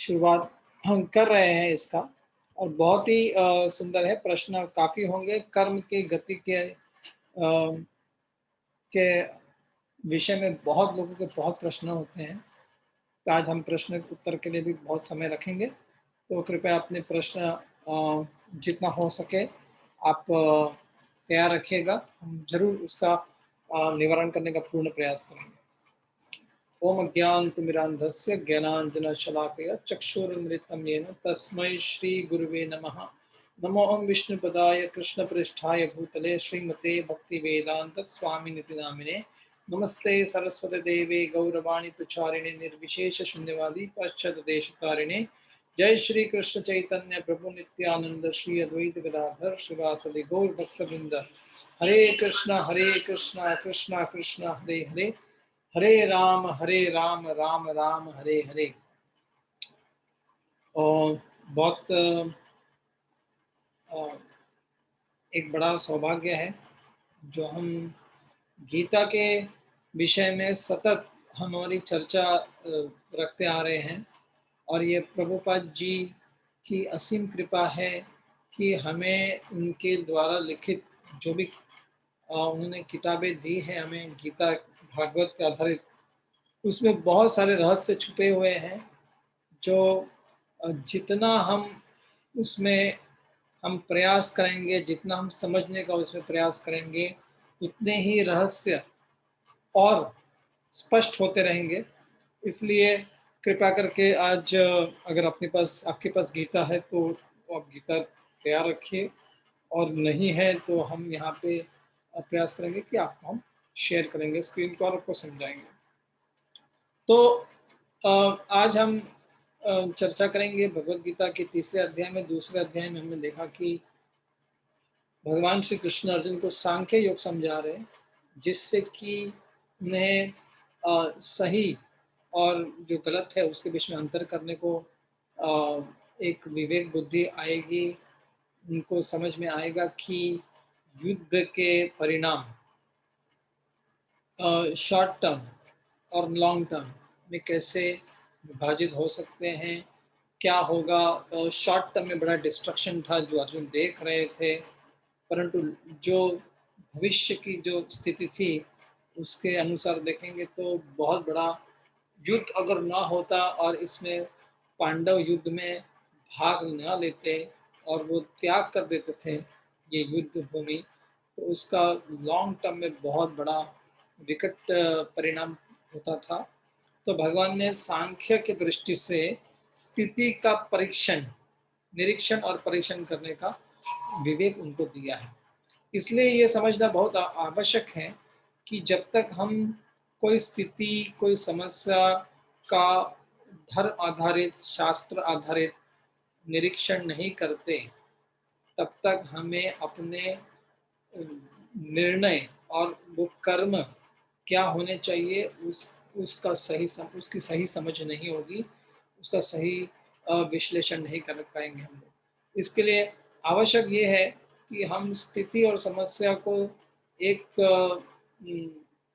शुरुआत हम कर रहे हैं इसका और बहुत ही सुंदर है। प्रश्न काफ़ी होंगे कर्म की गति के विषय में बहुत लोगों के बहुत प्रश्न होते हैं। तो आज हम प्रश्न के उत्तर के लिए भी बहुत समय रखेंगे। तो कृपया अपने प्रश्न जितना हो सके आप तैयार रखिएगा। हम ज़रूर उसका निवारण करने का पूर्ण प्रयास करेंगे। ओम अज्ञानतिमिरान्धस्य ज्ञानाञ्जनशलाकया चक्षुरुन्मिलितं येन तस्मै श्रीगुरुवे नमः। नमो ओं विष्णुपदाय कृष्णपृष्ठाय भूतले श्रीमते भक्तिवेदान्तस्वामिनिति नामिने। नमस्ते सरस्वतीदेवे गौरवाणी प्रचारिणे निर्विशेषशून्यवादी पाश्चात्यदेशतारिणे। जय श्री कृष्ण चैतन्य प्रभु नित्यानंद श्री अद्वैत गदाधर श्रीवासदि गौर भक्तवृंद। हरे कृष्णा कृष्णा कृष्णा हरे हरे, हरे राम राम राम हरे हरे। और बहुत एक बड़ा सौभाग्य है जो हम गीता के विषय में सतत हमारी चर्चा रखते आ रहे हैं। और ये प्रभुपाद जी की असीम कृपा है कि हमें उनके द्वारा लिखित जो भी उन्होंने किताबें दी हैं हमें गीता भागवत के आधारित, उसमें बहुत सारे रहस्य छुपे हुए हैं जो जितना हम उसमें हम प्रयास करेंगे, जितना हम समझने का उसमें प्रयास करेंगे, उतने ही रहस्य और स्पष्ट होते रहेंगे। इसलिए कृपया करके आज अगर आपके पास गीता है तो आप गीता तैयार रखिए, और नहीं है तो हम यहाँ पे प्रयास करेंगे कि आपको हम शेयर करेंगे स्क्रीन को और आपको समझाएंगे। तो आज हम चर्चा करेंगे भगवत गीता के तीसरे अध्याय में। दूसरे अध्याय में हमने देखा कि भगवान श्री कृष्ण अर्जुन को सांख्य योग समझा रहे हैं, जिससे कि उन्हें सही और जो गलत है उसके बीच में अंतर करने को एक विवेक बुद्धि आएगी। उनको समझ में आएगा कि युद्ध के परिणाम शॉर्ट टर्म और लॉन्ग टर्म में कैसे विभाजित हो सकते हैं। क्या होगा, शॉर्ट टर्म में बड़ा डिस्ट्रक्शन था जो अर्जुन देख रहे थे, परंतु जो भविष्य की जो स्थिति थी उसके अनुसार देखेंगे तो बहुत बड़ा युद्ध अगर ना होता और इसमें पांडव युद्ध में भाग न लेते और वो त्याग कर देते थे ये युद्ध भूमि, तो उसका लॉन्ग टर्म में बहुत बड़ा विकट परिणाम होता था। तो भगवान ने सांख्य की दृष्टि से स्थिति का निरीक्षण और परीक्षण करने का विवेक उनको दिया है। इसलिए ये समझना बहुत आवश्यक है कि जब तक हम कोई स्थिति, कोई समस्या का धर्म आधारित, शास्त्र आधारित निरीक्षण नहीं करते, तब तक हमें अपने निर्णय और वो कर्म क्या होने चाहिए उसकी सही समझ नहीं होगी, उसका सही विश्लेषण नहीं कर पाएंगे हम लोग। इसके लिए आवश्यक ये है कि हम स्थिति और समस्या को एक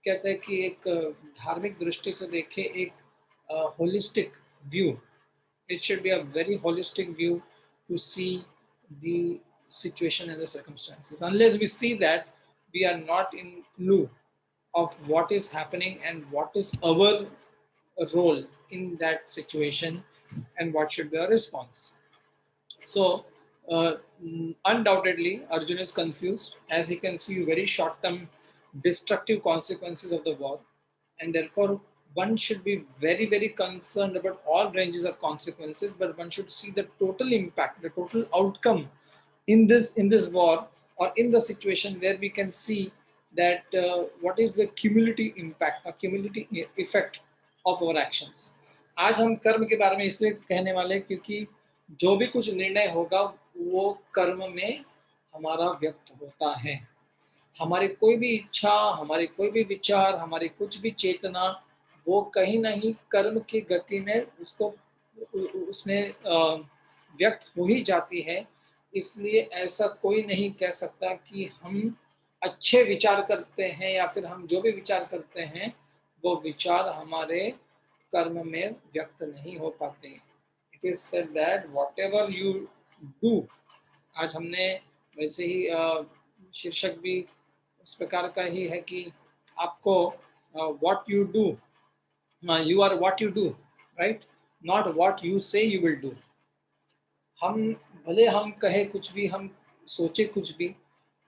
कहते हैं कि एक धार्मिक दृष्टि से देखें, एक holistic view. It should be a very holistic view to see the situation and the circumstances. Unless we see that, we are not in clue of what is happening and what is our role in that situation and what should be our response. So, undoubtedly, Arjun is confused as he can see very short-term destructive consequences of the war, and therefore one should be very, very concerned about all ranges of consequences. But one should see the total impact, the total outcome in this war or in the situation where we can see that what is the cumulative impact or cumulative effect of our actions. आज हम कर्म के बारे में इसलिए कहने वाले क्योंकि जो भी कुछ निर्णय होगा वो कर्म में हमारा व्यक्त होता है। हमारी कोई भी इच्छा, हमारी कोई भी विचार, हमारी कुछ भी चेतना, वो कहीं ना ही कर्म की गति में उसमें व्यक्त हो ही जाती है। इसलिए ऐसा कोई नहीं कह सकता कि हम अच्छे विचार करते हैं या फिर हम जो भी विचार करते हैं वो विचार हमारे कर्म में व्यक्त नहीं हो पाते। It is said that what ever you do, आज हमने वैसे ही शीर्षक भी उस प्रकार का ही है कि आपको what you do, you are what you do, right, not what you say you will do. हम भले हम कहे कुछ भी, हम सोचे कुछ भी,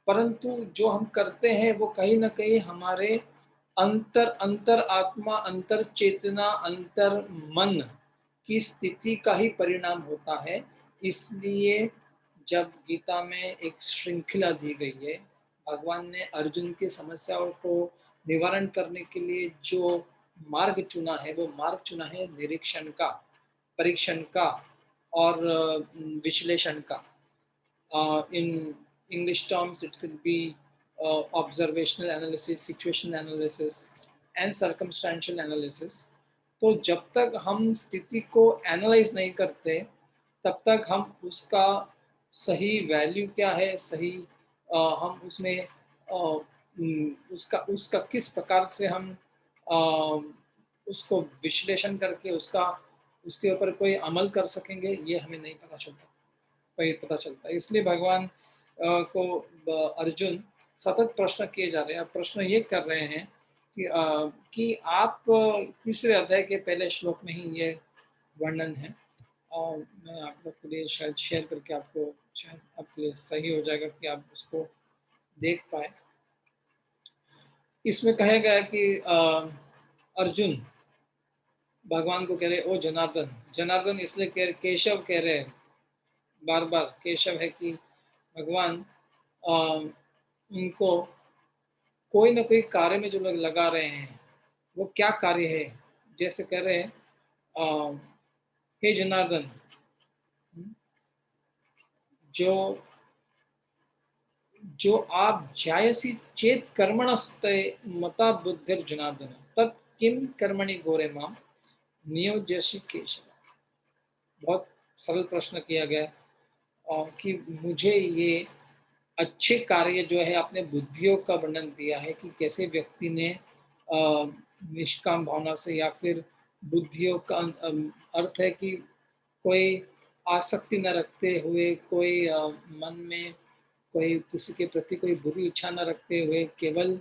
परंतु जो हम करते हैं वो कहीं ना कहीं हमारे अंतर अंतर आत्मा, अंतर चेतना, अंतर मन की स्थिति का ही परिणाम होता है। इसलिए जब गीता में एक श्रृंखला दी गई है, भगवान ने अर्जुन की समस्याओं को निवारण करने के लिए जो मार्ग चुना है, वो मार्ग चुना है निरीक्षण का, परीक्षण का और विश्लेषण का। In English terms, it could be observational analysis, situation analysis, and circumstantial analysis. तो जब तक हम स्थिति को एनालाइज नहीं करते, तब तक हम उसका सही वैल्यू क्या है, सही हम उसमें उसका उसका किस प्रकार से हम अ, उसको विश्लेषण करके उसका उसके ऊपर कोई अमल कर सकेंगे, ये हमें नहीं पता चलता, पता चलता है। इसलिए भगवान को अर्जुन सतत प्रश्न किए जा रहे हैं। अब प्रश्न ये कर रहे हैं कि आप तीसरे अध्याय के पहले श्लोक में ही ये वर्णन है, और मैं आप लोग के लिए शायद शेयर करके आपको शायद आपके लिए सही हो जाएगा कि आप उसको देख पाए। इसमें कहा गया है कि अर्जुन भगवान को कह रहे ओ जनार्दन, जनार्दन इसलिए केशव कह रहे हैं, बार बार केशव है कि भगवान उनको कोई ना कोई कार्य में जो लोग लगा रहे हैं, वो क्या कार्य है। जैसे कह रहे हैं हे जनार्दन, जो जो आप जायसी चेत कर्मणस्ते मता बुद्धिर जनार्दन तत् किम कर्मणि घोरे माम नियोज्यसि केशव। बहुत सरल प्रश्न किया गया है कि मुझे ये अच्छे कार्य जो है आपने बुद्धियों का वर्णन दिया है कि कैसे व्यक्ति ने निष्काम भावना से या फिर बुद्धियों का अर्थ है कि कोई आसक्ति न रखते हुए, कोई मन में कोई किसी के प्रति कोई बुरी इच्छा न रखते हुए, केवल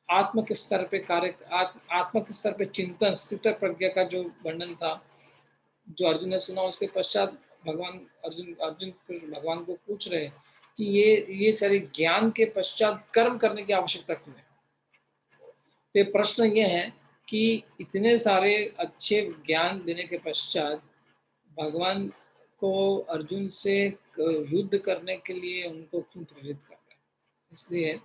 आत्म के स्तर पे कार्य, आत्म के स्तर पे चिंतन, स्थित प्रज्ञा का जो वर्णन था, जो अर्जुन ने सुना, उसके पश्चात भगवान अर्जुन अर्जुन भगवान को पूछ रहे हैं कि ये सारे ज्ञान के पश्चात कर्म करने की आवश्यकता क्यों है। तो ये प्रश्न ये है कि इतने सारे अच्छे ज्ञान देने के पश्चात भगवान को अर्जुन से युद्ध करने के लिए उनको क्यों प्रेरित कर रहे हैं। इसलिए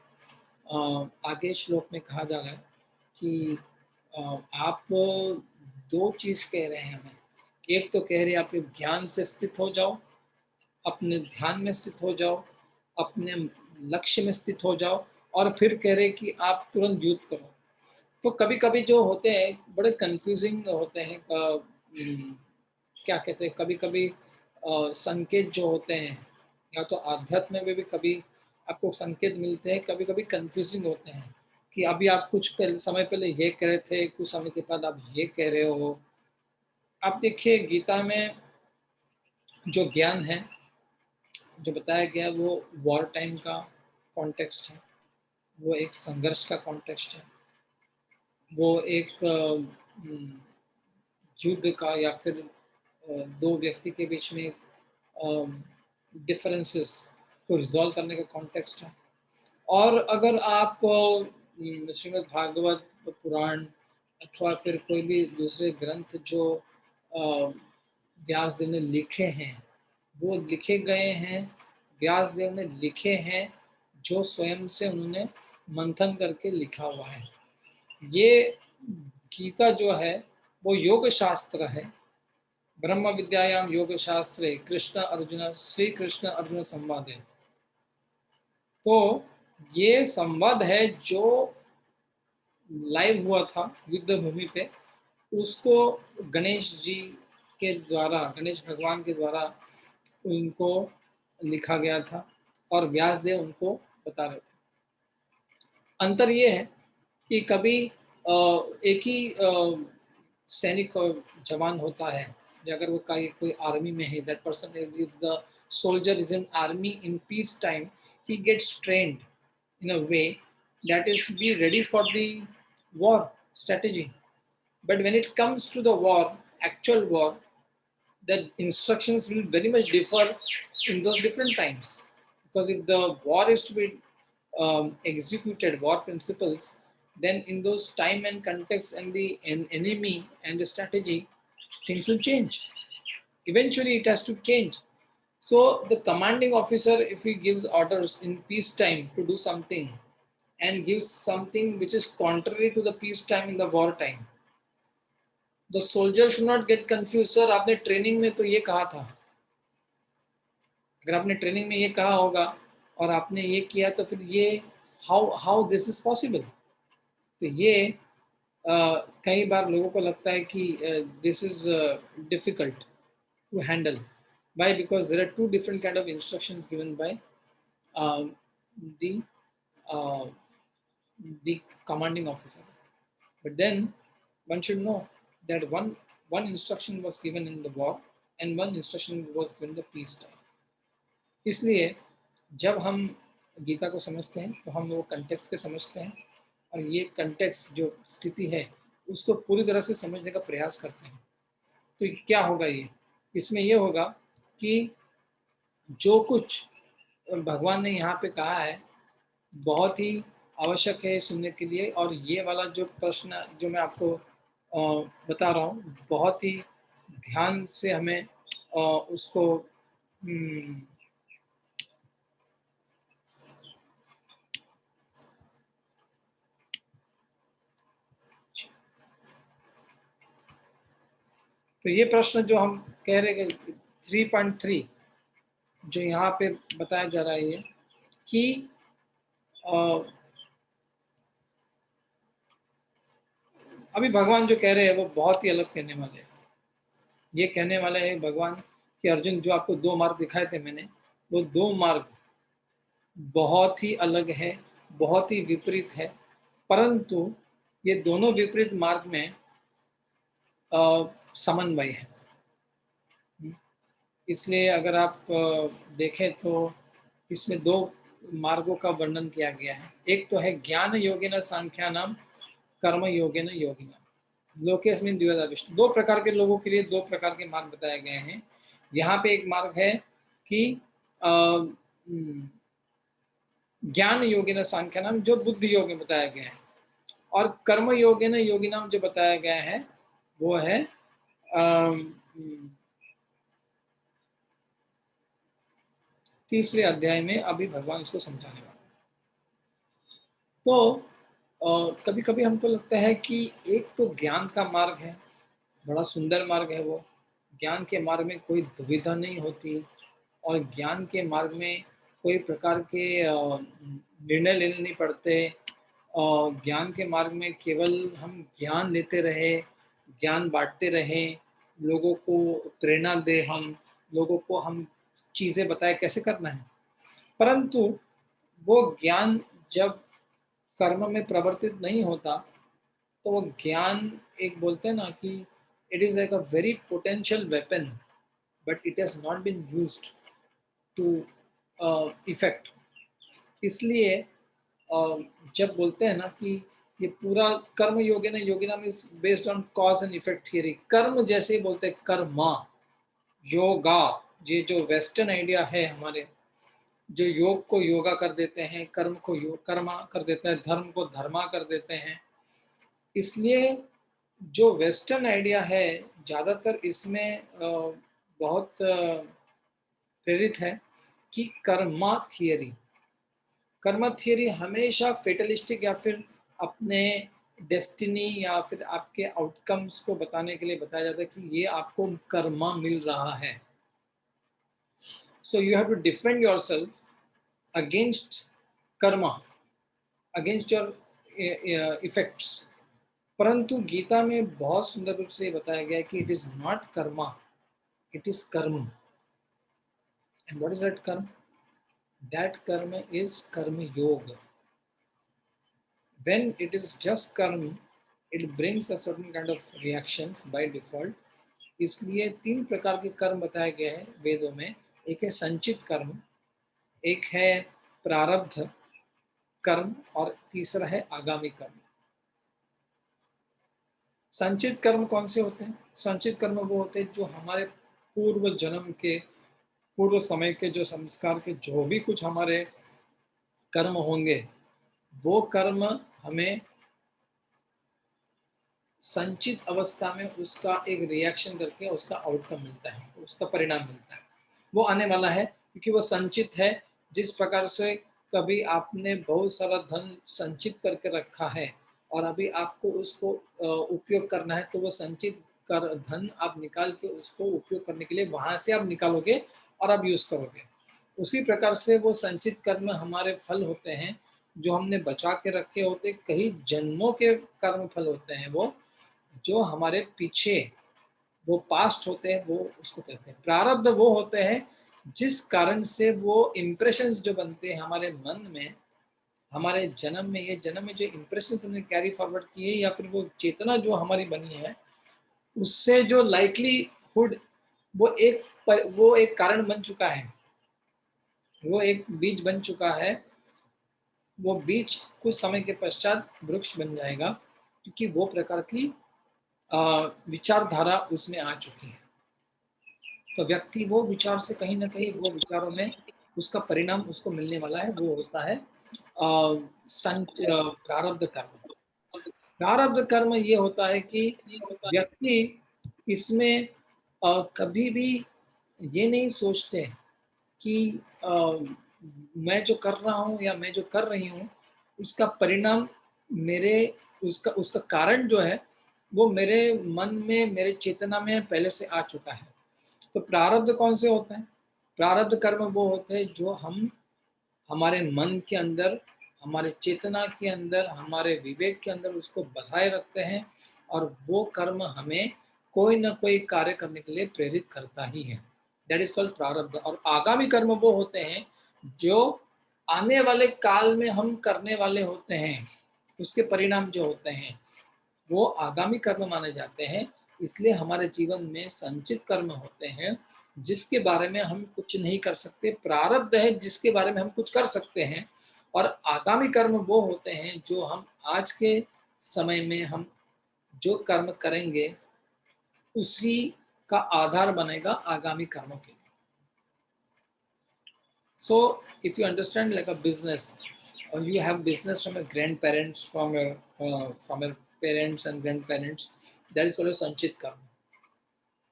आगे श्लोक में कहा जा रहा है कि आप दो चीज कह रहे हैं हमें। एक तो कह रहे हैं आप ज्ञान से स्थित हो जाओ, अपने ध्यान में स्थित हो जाओ, अपने लक्ष्य में स्थित हो जाओ, और फिर कह रहे कि आप तुरंत युद्ध करो। तो कभी कभी जो होते हैं बड़े कंफ्यूजिंग होते हैं, क्या कहते हैं, कभी कभी संकेत जो होते हैं, या तो आध्यात्म में भी कभी आपको संकेत मिलते हैं, कभी कभी कंफ्यूजिंग होते हैं कि अभी आप कुछ समय पहले ये कह रहे थे, कुछ समय के बाद आप ये कह रहे हो। आप देखिए गीता में जो ज्ञान है, जो बताया गया, वो वॉर टाइम का कॉन्टेक्स्ट है, वो एक संघर्ष का कॉन्टेक्स्ट है, वो एक युद्ध का या फिर दो व्यक्ति के बीच में डिफरेंसेस को रिजॉल्व करने का कॉन्टेक्स्ट है। और अगर आप श्रीमद् भागवत पुराण अथवा फिर कोई भी दूसरे ग्रंथ जो व्यास देव ने लिखे हैं, वो लिखे गए हैं, व्यास देव ने लिखे हैं जो स्वयं से उन्होंने मंथन करके लिखा हुआ है। ये गीता जो है वो योग शास्त्र है। ब्रह्म विद्यायाम योग शास्त्रे कृष्ण अर्जुन श्री कृष्ण अर्जुन संवाद है। तो ये संवाद है जो लाइव हुआ था युद्ध भूमि पे, उसको गणेश जी के द्वारा, गणेश भगवान के द्वारा उनको लिखा गया था और व्यासदेव उनको बता रहे थे। अंतर ये है कि कभी एक ही सैनिक और जवान होता है, या अगर वो कोई आर्मी में है, that person if the soldier is in army in peace time, he gets trained in a way that is be ready for the war strategy. But when it comes to the war, actual war, the instructions will very much differ in those different times. Because if the war is to be executed, war principles, then in those time and context and the enemy and the strategy, things will change. Eventually, it has to change. So the commanding officer, if he gives orders in peacetime to do something and gives something which is contrary to the peacetime in the war time, the soldier should not get confused. Sir, आपने training में तो ये कहा था, अगर आपने training में ये कहा होगा और आपने ये किया तो फिर ये how how this is possible. तो ये कई बार लोगों को लगता है कि this is difficult to handle. Why? Because there are two different kind of instructions given by the uh, the commanding officer. But then one should know that one instruction was given in the war and one instruction was given in the peace time. इसलिए जब हम गीता को समझते हैं तो हम वो context के समझते हैं, और ये कंटेक्स्ट जो स्थिति है उसको पूरी तरह से समझने का प्रयास करते हैं. तो क्या होगा ये, इसमें ये होगा कि जो कुछ भगवान ने यहाँ पे कहा है बहुत ही आवश्यक है सुनने के लिए. और ये वाला जो प्रश्न जो मैं आपको बता रहा हूँ, बहुत ही ध्यान से हमें उसको तो ये प्रश्न जो हम कह रहे हैं 3.3 जो यहाँ पे बताया जा रहा है कि अभी भगवान जो कह रहे हैं वो बहुत ही अलग कहने वाले हैं. ये कहने वाले हैं भगवान कि अर्जुन, जो आपको दो मार्ग दिखाए थे मैंने, वो दो मार्ग बहुत ही अलग है, बहुत ही विपरीत है. परंतु ये दोनों विपरीत मार्ग में समन्वय है. इसलिए अगर आप देखें तो इसमें दो मार्गों का वर्णन किया गया है. एक तो है ज्ञान योगेन सांख्यानाम, कर्म योगेन योगिनाम. लोकेस्मिन् द्विविधा विष्णु. दो प्रकार के लोगों के लिए दो प्रकार के मार्ग बताए गए हैं. यहाँ पे एक मार्ग है कि ज्ञान योगेन सांख्यानाम जो बुद्धि योग में बताया गया है, और कर्म योगेन योगिनाम जो बताया गया है वो है तीसरे अध्याय में. अभी भगवान इसको समझाने वाले. तो कभी कभी हमको लगता है कि एक तो ज्ञान का मार्ग है, बड़ा सुंदर मार्ग है वो. ज्ञान के मार्ग में कोई दुविधा नहीं होती, और ज्ञान के मार्ग में कोई प्रकार के निर्णय लेने नहीं पड़ते. ज्ञान के मार्ग में केवल हम ज्ञान लेते रहे, ज्ञान बांटते रहें, लोगों को प्रेरणा दे, हम लोगों को हम चीज़ें बताए कैसे करना है. परंतु वो ज्ञान जब कर्म में प्रवर्तित नहीं होता तो वो ज्ञान एक बोलते हैं ना कि it is like a very potential weapon, but it has not been used to effect. इसलिए जब बोलते हैं ना कि ये पूरा कर्म योगिना योगिनाम is based on cause and effect theory. कर्म जैसे बोलते हैं कर्मा, योगा, ये जो वेस्टर्न आइडिया है हमारे, जो योग को योगा कर देते हैं, कर्म को कर्मा कर देते हैं, धर्म को धर्मा कर देते हैं. इसलिए जो वेस्टर्न आइडिया है ज़्यादातर इसमें बहुत प्रेरित है कि कर्मा थियरी हमेशा फेटलिस्टिक या फिर अपने डेस्टिनी या फिर आपके आउटकम्स को बताने के लिए बताया जाता है कि ये आपको कर्मा मिल रहा है. So you have to defend yourself against karma, against your effects. परंतु गीता में बहुत सुंदर रूप से बताया गया है कि it is not Karma, it is कर्म. एंड व्हाट इज दैट कर्म? दैट कर्म इज कर्म योग. When it is just karma, it brings a certain kind of reactions by default. इसलिए 3 प्रकार के कर्म बताए गए हैं वेदों में। एक है संचित कर्म, एक है प्रारब्ध कर्म और तीसरा है आगामी कर्म। संचित कर्म कौन से होते हैं? संचित कर्म वो होते हैं जो हमारे पूर्व जन्म के, पूर्व समय के जो संस्कार के जो भी कुछ हमारे कर्म होंगे, वो कर्म हमें संचित अवस्था में उसका एक रिएक्शन करके उसका आउटकम मिलता है, उसका परिणाम मिलता है। वो आने वाला है क्योंकि वो संचित है। जिस प्रकार से कभी आपने बहुत सारा धन संचित करके रखा है और अभी आपको उसको उपयोग करना है, तो वो संचित कर धन आप निकाल के उसको उपयोग करने के लिए वहां से आप निकालोगे और आप यूज करोगे। उसी प्रकार से वो संचित कर्म हमारे फल होते हैं जो हमने बचा के रखे होते, कई जन्मों के कर्म फल होते हैं वो, जो हमारे पीछे वो पास्ट होते हैं, वो उसको कहते हैं। प्रारब्ध वो होते हैं जिस कारण से वो इम्प्रेशंस जो बनते हैं हमारे मन में, हमारे जन्म में, ये जन्म में जो इम्प्रेशंस हमने कैरी फॉरवर्ड किए या फिर वो चेतना जो हमारी बनी है, उससे जो लाइकलीहुड वो एक कारण बन चुका है, वो एक बीज बन चुका है। वो बीज कुछ समय के पश्चात वृक्ष बन जाएगा क्योंकि वो प्रकार की विचारधारा उसमें आ चुकी है। तो व्यक्ति वो विचार से कहीं ना कहीं वो विचारों में उसका परिणाम उसको मिलने वाला है, वो होता है प्रारब्ध कर्म। प्रारब्ध कर्म ये होता है कि व्यक्ति इसमें कभी भी ये नहीं सोचते कि मैं जो कर रहा हूँ या मैं जो कर रही हूँ उसका परिणाम मेरे, उसका उसका कारण जो है वो मेरे मन में, मेरे चेतना में पहले से आ चुका है। तो प्रारब्ध कौन से होते हैं? प्रारब्ध कर्म वो होते हैं जो हम हमारे मन के अंदर, हमारे चेतना के अंदर, हमारे विवेक के अंदर उसको बसाए रखते हैं और वो कर्म हमें कोई ना कोई कार्य करने के लिए प्रेरित करता ही है। दैट इज कॉल्ड प्रारब्ध। और आगामी कर्म वो होते हैं जो आने वाले काल में हम करने वाले होते हैं, उसके परिणाम जो होते हैं वो आगामी कर्म माने जाते हैं। इसलिए हमारे जीवन में संचित कर्म होते हैं जिसके बारे में हम कुछ नहीं कर सकते, प्रारब्ध है जिसके बारे में हम कुछ कर सकते हैं, और आगामी कर्म वो होते हैं जो हम आज के समय में हम जो कर्म करेंगे उसी का आधार बनेगा आगामी कर्मों के लिए। So if you understand like a business, or you have business from your grandparents, from your parents and grandparents, that is called a संचित कर्म।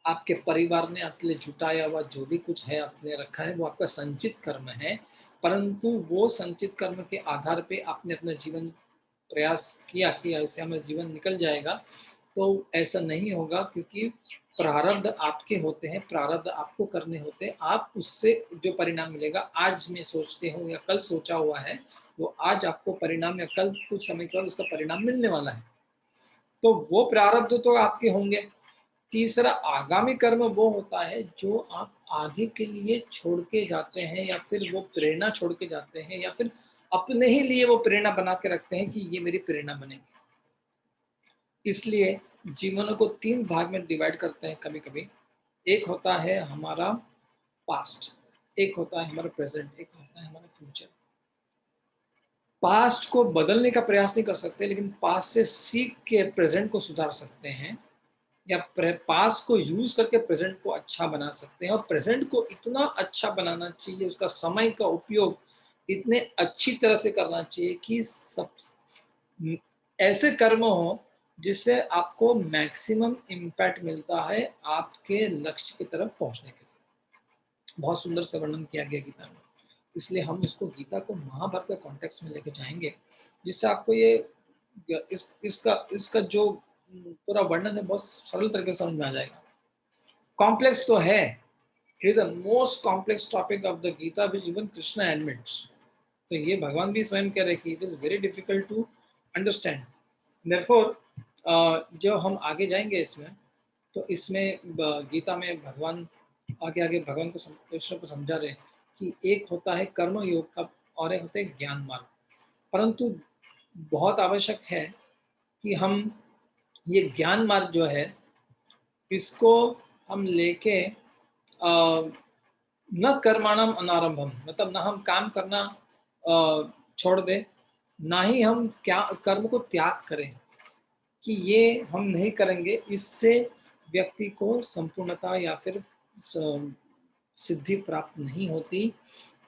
आपके परिवार ने आपके लिए जुटाया हुआ जो भी कुछ है आपने रखा है वो आपका संचित कर्म है। परंतु वो संचित कर्म के आधार पे आपने अपना जीवन प्रयास किया कि ऐसे हमें जीवन निकल जाएगा, तो ऐसा नहीं होगा क्योंकि प्रारब्ध आपके होते हैं, प्रारब्ध आपको करने होते हैं। आप उससे जो परिणाम मिलेगा, आज मैं सोचते हूँ या कल सोचा हुआ है, वो आज आपको परिणाम या कल कुछ समय के बाद उसका परिणाम मिलने वाला है। तो वो प्रारब्ध तो आपके होंगे। तीसरा आगामी कर्म वो होता है जो आप आगे के लिए छोड़ के जाते हैं या फिर वो प्रेरणा छोड़ के जाते हैं या फिर अपने ही लिए वो प्रेरणा बना के रखते हैं कि ये मेरी प्रेरणा बनेगी। इसलिए जीवनों को 3 भाग में डिवाइड करते हैं कभी-कभी। एक होता है हमारा पास्ट, एक होता है हमारा प्रेजेंट, एक होता है हमारा फ्यूचर। पास्ट को बदलने का प्रयास नहीं कर सकते, लेकिन पास्ट से सीख के प्रेजेंट को सुधार सकते हैं, या पास्ट को यूज करके प्रेजेंट को अच्छा बना सकते हैं। और प्रेजेंट को इतना अच्छा बनाना चाहिए, उसका समय का उपयोग इतने अच्छी तरह से करना चाहिए कि सब ऐसे कर्म हो जिससे आपको मैक्सिमम इम्पैक्ट मिलता है आपके लक्ष्य की तरफ पहुंचने के लिए। बहुत सुंदर से वर्णन किया गया गीता में। इसलिए हम इसको गीता को महाभारत के कॉन्टेक्स्ट में लेके जाएंगे, जिससे आपको ये इसका जो पूरा वर्णन है बहुत सरल तरीके से समझ में आ जाएगा। कॉम्प्लेक्स तो है, it is the most complex topic of the Gita which even Krishna admits. तो ये भगवान भी स्वयं कह रहे कि it is very difficult to understand. Therefore जो हम आगे जाएंगे इसमें, तो इसमें गीता में भगवान आगे आगे भगवान को कृष्ण को समझा रहे कि एक होता है कर्म योग का और एक होता है ज्ञान मार्ग। परंतु बहुत आवश्यक है कि हम ये ज्ञान मार्ग जो है, इसको हम लेके न कर्माणम अनारंभम, मतलब ना हम काम करना छोड़ दें, ना ही हम क्या कर्म को त्याग करें, कि ये हम नहीं करेंगे, इससे व्यक्ति को संपूर्णता या फिर सिद्धि प्राप्त नहीं होती।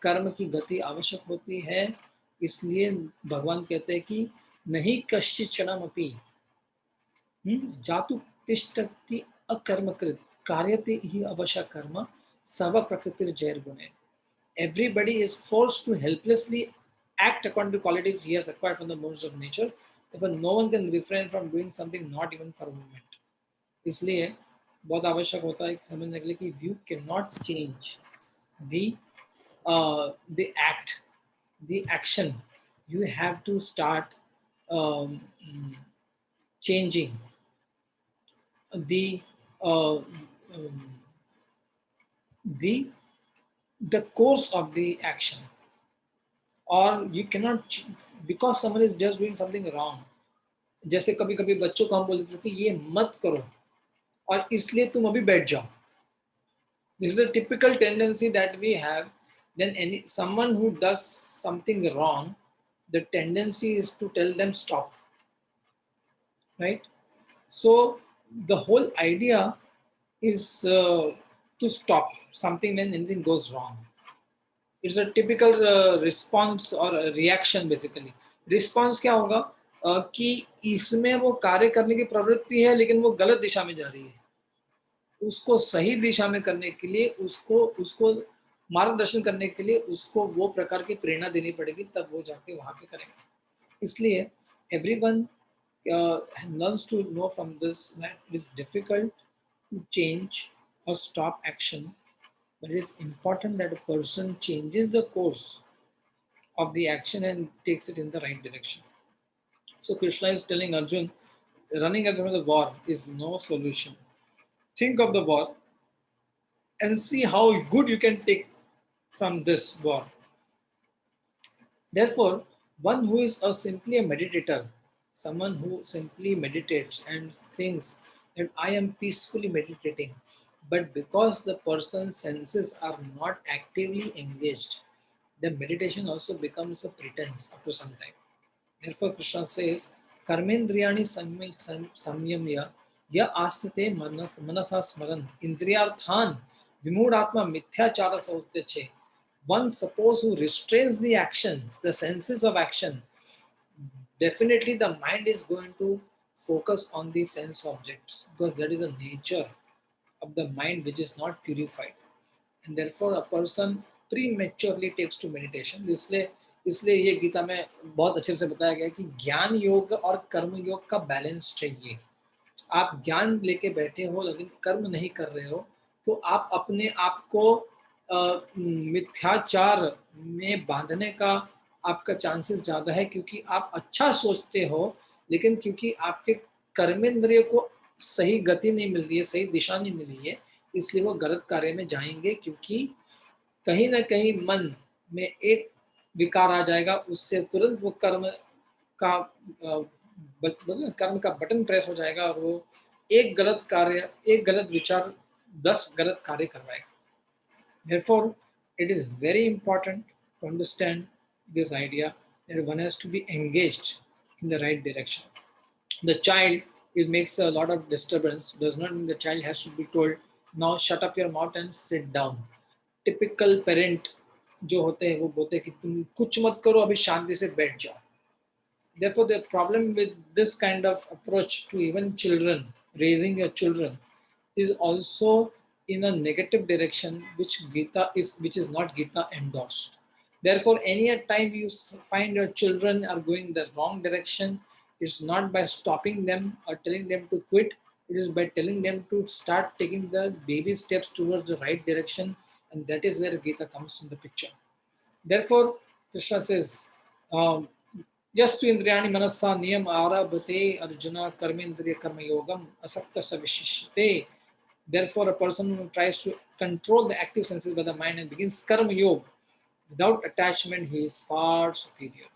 कर्म की गति आवश्यक होती है। इसलिए भगवान कहते हैं कि नहीं कश्चित् क्षणमपि जातु तिष्ठति अकर्मकृत कार्यते ही अवश्य कर्म सर्व प्रकृतिर जैर गुणे। Everybody is forced to helplessly act according to qualities he has acquired from the modes of nature. Therefore, no one can refrain from doing something, not even for a moment. इसलिए बहुत आवश्यक होता है कि समझने के लिए कि you cannot change the the act, the action. You have to start um, changing the uh, um, the the course of the action, or you cannot, because someone is just doing something wrong. जैसे कभी कभी बच्चों को हम बोल देते हैं कि ये मत करो और इसलिए तुम अभी बैठ जाओ. This is a typical tendency that we have. Then any someone who does something wrong, the tendency is to tell them stop, right? So the whole idea is to stop something when anything goes wrong. It's a typical response or a reaction basically. Response क्या होगा? कि इसमें वो कार्य करने की प्रवृत्ति है लेकिन वो गलत दिशा में जा रही है. उसको सही दिशा में करने के लिए उसको उसको मार्गदर्शन करने के लिए उसको वो प्रकार की प्रेरणा देनी पड़ेगी, तब वो जाके वहां पे करेंगे. इसलिए everyone learns to know from this that it is difficult to change or stop action, but it is important that a person changes the course of the action and takes it in the right direction. So Krishna is telling Arjun, running away from the war is no solution. Think of the war and see how good you can take from this war. Therefore, one who is simply a meditator, someone who simply meditates and thinks that I am peacefully meditating, but because the person's senses are not actively engaged, the meditation also becomes a pretense after some time. Therefore, Krishna says, Karmendriyani samyamya ya asate manasa smaran indriyarthan vimudhatma mithyachara sautyache. One suppose who restrains the actions, the senses of action, definitely the mind is going to focus on the sense objects because that is a nature of the mind which is not purified. And therefore a person prematurely takes to meditation. इसलिए ये गीता में बहुत अच्छे से बताया गया है कि ज्ञान योग और कर्म योग का बैलेंस चाहिए. आप ज्ञान लेके बैठे हो लेकिन कर्म नहीं कर रहे हो, तो आप अपने आप को मिथ्याचार में बांधने का आपका चांसेस ज़्यादा है, क्योंकि आप अच्छा सोचते हो लेकिन क्योंकि आपके कर्मेंद्रिय को सही गति नहीं मिल रही है, सही दिशा नहीं मिली है, इसलिए वो गलत कार्य में जाएंगे, क्योंकि कहीं ना कहीं मन में एक विकार आ जाएगा, उससे तुरंत वो का कर्म का बटन प्रेस हो जाएगा और वो एक गलत कार्य, एक गलत विचार 10 गलत कार्य करवाएगा. Therefore, it is very important to understand this idea that one has to be engaged in the right direction. The child, it makes a lot of disturbance, does not mean the child has to be told, now shut up your mouth and sit down. Typical parent जो होते हैं वो बोलते हैं कि तुम कुछ मत करो, अभी शांति से बैठ जाओ. Therefore, the problem with this kind of approach to even children, raising your children, is also in a negative direction, which is not Gita endorsed. Therefore, any time you find your children are going the wrong direction, it's not by stopping them or telling them to quit. It is by telling them to start taking the baby steps towards the right direction, and that is where Gita comes in the picture. Therefore, Krishna says, Yastu indriyani manasa niyam arabhate arjuna karmendriya karma yogam asakta savishishite. Therefore, a person who tries to control the active senses by the mind and begins karma yoga without attachment, he is far superior.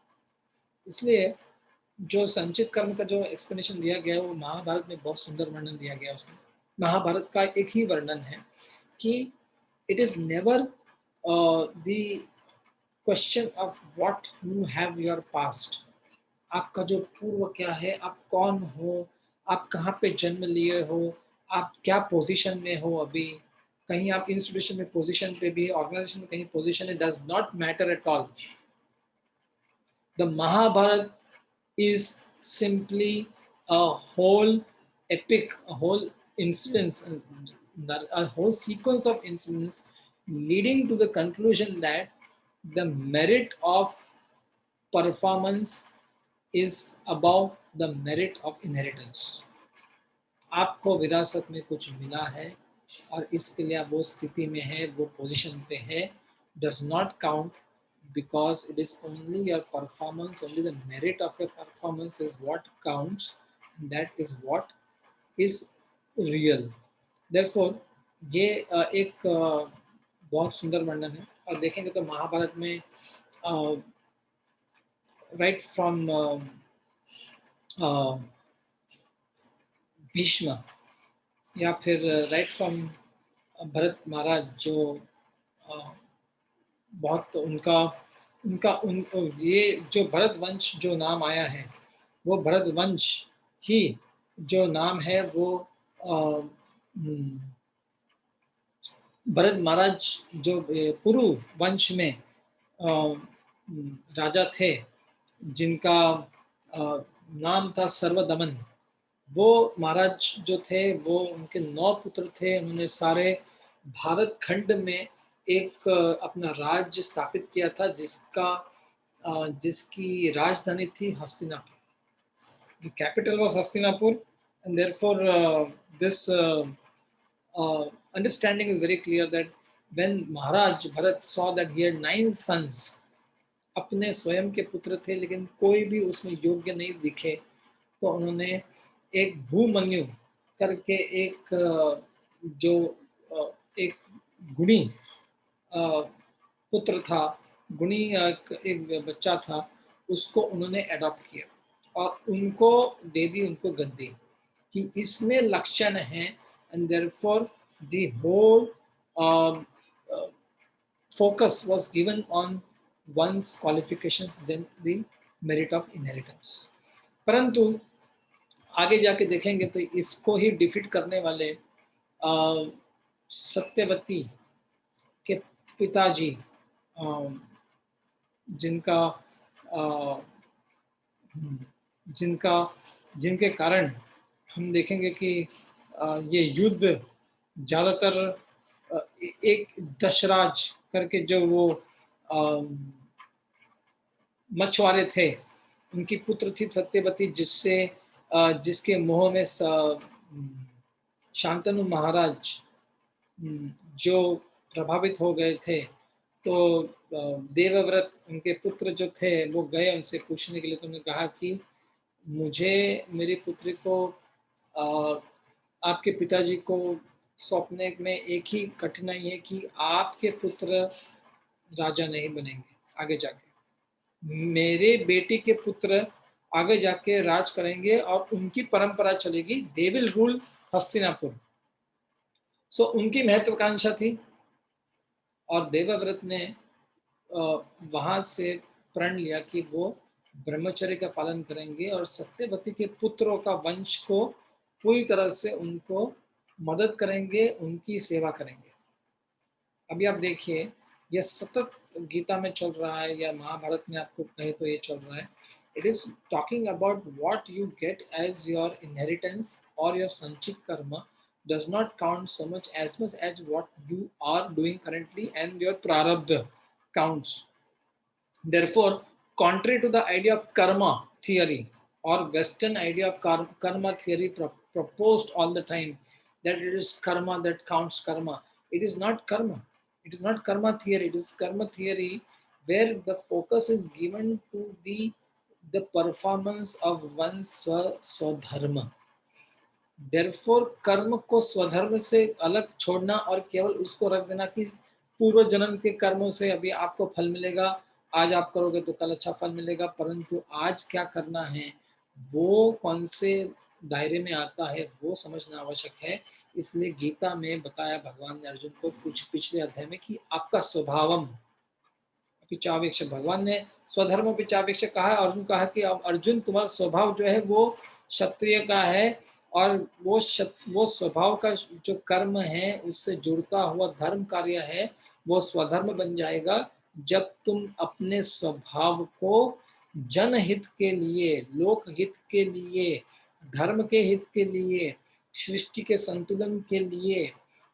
इसलिए जो संचित कर्म का जो explanation दिया गया है वो महाभारत में बहुत सुंदर वर्णन दिया गया है उसमें। महाभारत का एक ही वर्णन है कि it is never the question of what you have your past, आपका जो पूर्व क्या है, आप कौन हो, आप कहाँ पे जन्म लिए हो, आप क्या पोजीशन में हो अभी, कहीं आप इंस्टीट्यूशन में पोजीशन पे भी, ऑर्गेनाइजेशन में कहीं पोजीशन है, does not matter at all. The Mahabharata is simply a whole epic, a whole incidents, a whole sequence of incidents leading to the conclusion that the merit of performance is above the merit of inheritance. आपको विरासत में कुछ मिला है और इसके लिए आप वो स्थिति में है, वो पोजीशन पे है, does not count because it is only your performance, only the merit of your performance is what counts, and that is what is real. Therefore ये एक बहुत सुंदर वर्णन है। और देखेंगे तो महाभारत में राइट फ्रॉम भीष्म या फिर राइट फ्रॉम भरत महाराज जो बहुत उनका उनका उन ये जो भरत वंश जो नाम आया है, वो भरत वंश ही जो नाम है वो भरत महाराज जो पुरु वंश में राजा थे जिनका नाम था सर्वदमन, वो महाराज जो थे वो उनके 9 पुत्र थे। उन्होंने सारे भारत खंड में एक अपना राज्य स्थापित किया था जिसकी राजधानी थी Hastinapur. The capital was Hastinapur, and therefore this understanding is very clear that when Maharaj Bharat saw that he had 9 sons, अपने स्वयं के पुत्र थे लेकिन कोई भी उसमें योग्य नहीं दिखे, तो उन्होंने एक भूमन्यु करके एक जो एक गुणी पुत्र था, गुणी एक बच्चा था, उसको उन्होंने अडॉप्ट किया और उनको दे दी उनको गद्दी कि इसमें लक्षण है, and therefore the whole focus was given on one's qualifications than the merit of inheritance. परंतु आगे जाके देखेंगे तो इसको ही डिफीट करने वाले सत्यवती के पिताजी जिनका जिनका जिनके कारण हम देखेंगे कि ये युद्ध ज़्यादातर एक दशराज करके जो वो मछुआरे थे, उनकी पुत्र थी सत्यवती, जिसके मोह में शांतनु महाराज जो प्रभावित हो गए थे, तो देवव्रत उनके पुत्र जो थे वो गए उनसे पूछने के लिए, तो उन्होंने कहा कि मुझे मेरी पुत्री को आपके पिताजी को सौंपने में एक ही कठिनाई है कि आपके पुत्र राजा नहीं बनेंगे आगे जाके, मेरे बेटे के पुत्र आगे जाके राज करेंगे और उनकी परंपरा चलेगी, दे विल रूल हस्तिनापुर। सो उनकी महत्वाकांक्षा थी और देवव्रत ने वहां से प्रण लिया कि वो ब्रह्मचर्य का पालन करेंगे और सत्यवती के पुत्रों का वंश को पूरी तरह से उनको मदद करेंगे, उनकी सेवा करेंगे। अभी आप देखिए ये सतत गीता में चल रहा है या महाभारत में आपको कहे तो ये चल रहा है। It is talking about what you get as your inheritance और your sanchit karma does not count so much as what you are doing currently, and your prarabdha counts. Therefore, contrary to the idea of karma theory or western idea of karma theory proposed all the time, that it is karma that counts karma, it is not karma. It is not karma theory. It is karma theory where the focus is given to the performance of one's swadharma. Therefore कर्म को स्वधर्म से अलग छोड़ना और केवल उसको रख देना कि पूर्व जन्म के कर्मों से अभी आपको फल मिलेगा, आज आप करोगे तो कल अच्छा फल मिलेगा, परंतु आज क्या करना है, वो कौन से दायरे में आता है वो समझना आवश्यक है। इसलिए गीता में बताया भगवान ने अर्जुन को कुछ पिछले अध्याय में कि आपका स्वभावम पिचावेक्ष, भगवान ने स्वधर्म पिचावेक्ष कहा है। अर्जुन कहा कि अब अर्जुन तुम्हारा स्वभाव जो है वो क्षत्रिय का है, और वो स्वभाव का जो कर्म है उससे जुड़ता हुआ धर्म कार्य है वो स्वधर्म बन जाएगा जब तुम अपने स्वभाव को जनहित के लिए, लोकहित के लिए, धर्म के हित के लिए, सृष्टि के संतुलन के लिए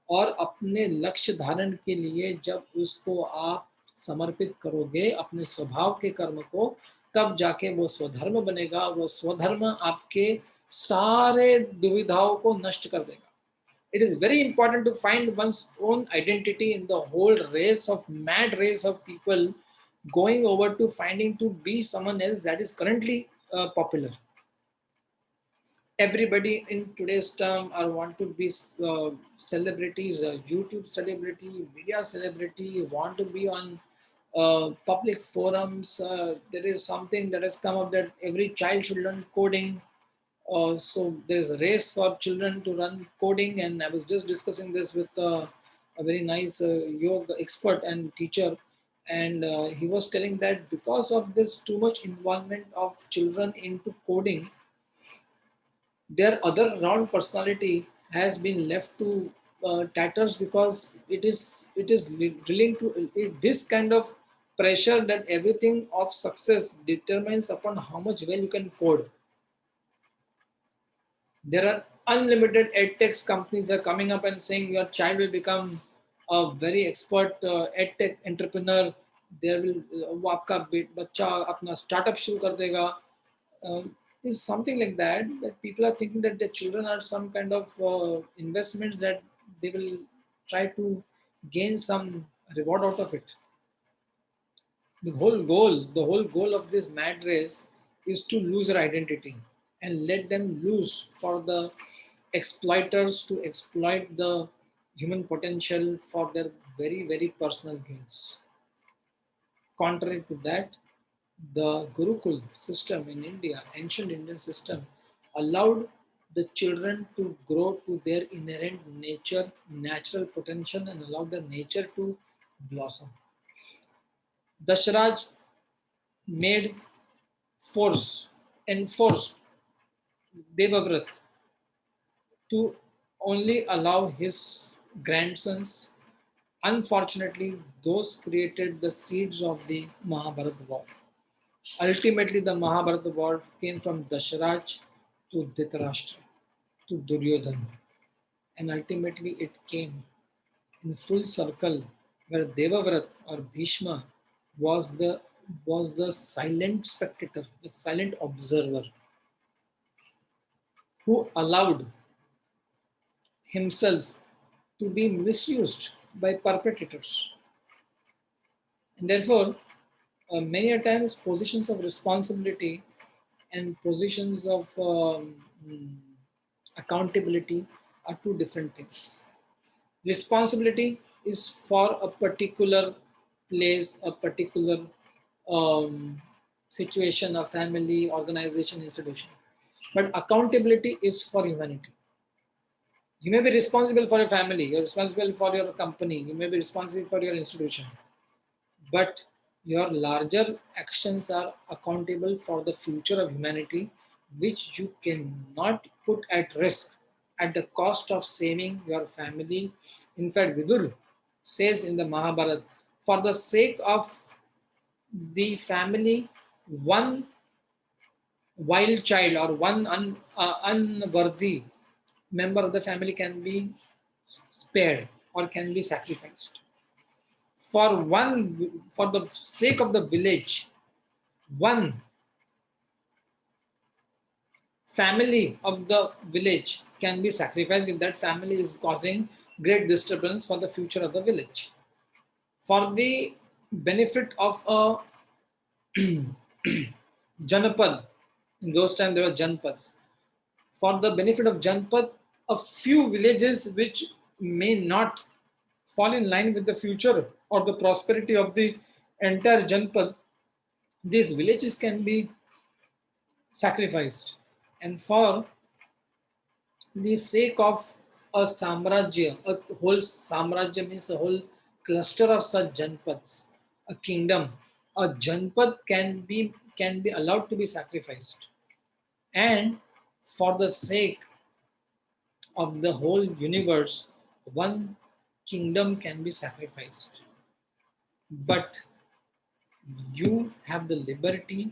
और अपने लक्ष्य धारण के लिए जब उसको आप समर्पित करोगे अपने स्वभाव के कर्म को, तब जाके वो स्वधर्म बनेगा। वो स्वधर्म आपके सारे दुविधाओं को नष्ट कर देगा। It is very important to find one's own identity in the whole race of mad race of people going over to finding to be someone else that is currently popular. Everybody in today's term are want to be celebrities, YouTube celebrity, media celebrity, want to be on public forums. There is something that has come up that every child should learn coding. So there's a race for children to run coding, and I was just discussing this with a very nice yoga expert and teacher, and he was telling that because of this too much involvement of children into coding, their other round personality has been left to tatters, because it is willing to this kind of pressure that everything of success determines upon how much well you can code. There are unlimited edtech companies that are coming up and saying your child will become a very expert edtech entrepreneur. There will वो आपका बच्चा अपना startup शुरू कर देगा. Is something like that, that people are thinking that their children are some kind of investments that they will try to gain some reward out of it. The whole goal of this mad race is to lose their identity and let them lose for the exploiters to exploit the human potential for their very, very personal gains. Contrary to that, the Gurukul system in India, ancient Indian system, allowed the children to grow to their inherent nature, natural potential, and allow the nature to blossom. Dasharaj made enforced Devavrat to only allow his grandsons. Unfortunately, those created the seeds of the Mahabharata war. Ultimately, the Mahabharata war came from Dasharaj to Dhritarashtra to Duryodhana, and ultimately it came in full circle where Devavrat or Bhishma was the silent spectator, the silent observer who allowed himself to be misused by perpetrators. And therefore, many a times positions of responsibility and positions of accountability are two different things. Responsibility is for a particular place, a particular um, situation, a family, organization, institution. But accountability is for humanity. You may be responsible for your family, you're responsible for your company, you may be responsible for your institution, but your larger actions are accountable for the future of humanity, which you cannot put at risk at the cost of saving your family. In fact, Vidur says in the Mahabharata, for the sake of the family, one wild child or one unworthy member of the family can be spared or can be sacrificed. For the sake of the village, one family of the village can be sacrificed if that family is causing great disturbance for the future of the village. For the benefit of a Janapad, in those times there were Janpads. For the benefit of Janpad, a few villages which may not fall in line with the future or the prosperity of the entire Janpad, these villages can be sacrificed. And for the sake of a samrajya, a whole samrajya means a whole cluster of such janpads, a kingdom. A janpad can be allowed to be sacrificed, and for the sake of the whole universe, one kingdom can be sacrificed. But you have the liberty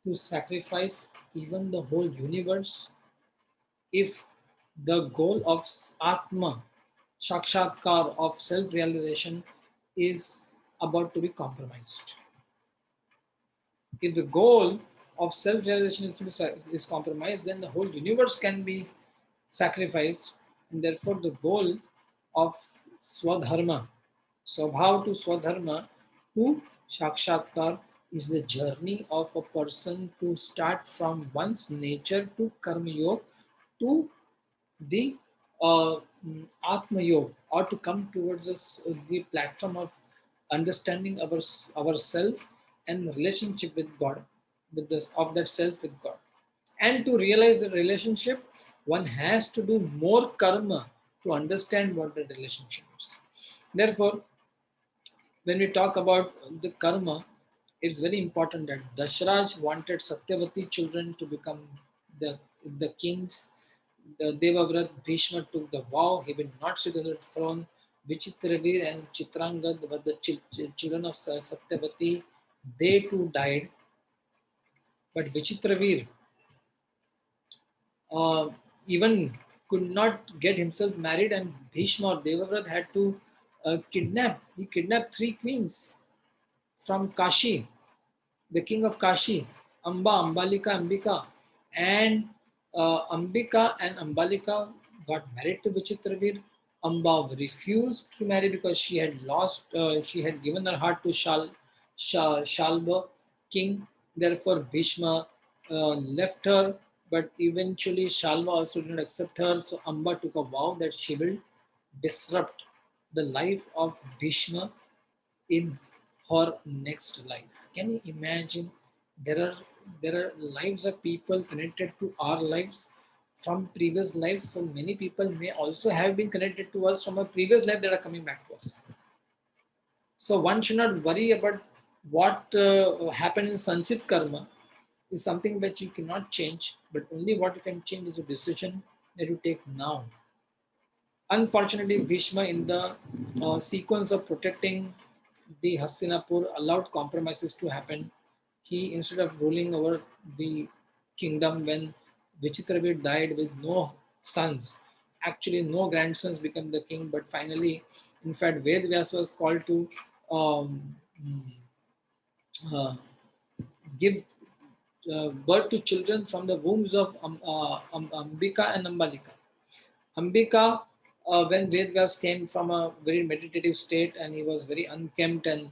to sacrifice even the whole universe if the goal of Atma, Shakshatkar, of self realization, is about to be compromised. If the goal of self realization is compromised, then the whole universe can be sacrificed, and therefore the goal of Swadharma, Swabhav to Swadharma to Shakshatkar, is the journey of a person to start from one's nature to Karma Yoga to the Atma Yoga, or to come towards us, the platform of understanding ourself and relationship with God, with this of that self with God. And to realize the relationship, one has to do more karma to understand what the relationship is. Therefore, when we talk about the karma, it's very important that Dashraj wanted Satyavati children to become the kings. The Devavrat Bhishma took the vow he will not sit on the throne. Vichitravir and Chitrangad were the children of Satyavati. They too died. But Vichitravir uh, even could not get himself married, and Bhishma or Devavrat had to He kidnapped three queens from Kashi, the king of Kashi, Amba, Ambalika, Ambika, and Ambika and Ambalika got married to Vichitravir. Amba refused to marry because she had given her heart to Shalba, king. Therefore, Bhishma left her, but eventually Shalva also did not accept her. So Amba took a vow that she will disrupt the life of Bhishma in her next life. Can you imagine? There are there are lives of people connected to our lives from previous lives. So many people may also have been connected to us from a previous life that are coming back to us. So one should not worry about what happened in Sanchit Karma is something that you cannot change, but only what you can change is a decision that you take now. Unfortunately, Bhishma, in the sequence of protecting the Hastinapur, allowed compromises to happen. He, instead of ruling over the kingdom when Vichitravir died with no sons, actually no grandsons became the king, but finally, in fact, Ved Vyas was called to um, uh, give birth to children from the wombs of Ambika and Ambalika. Ambika, when Vedvyas came from a very meditative state and he was very unkempt and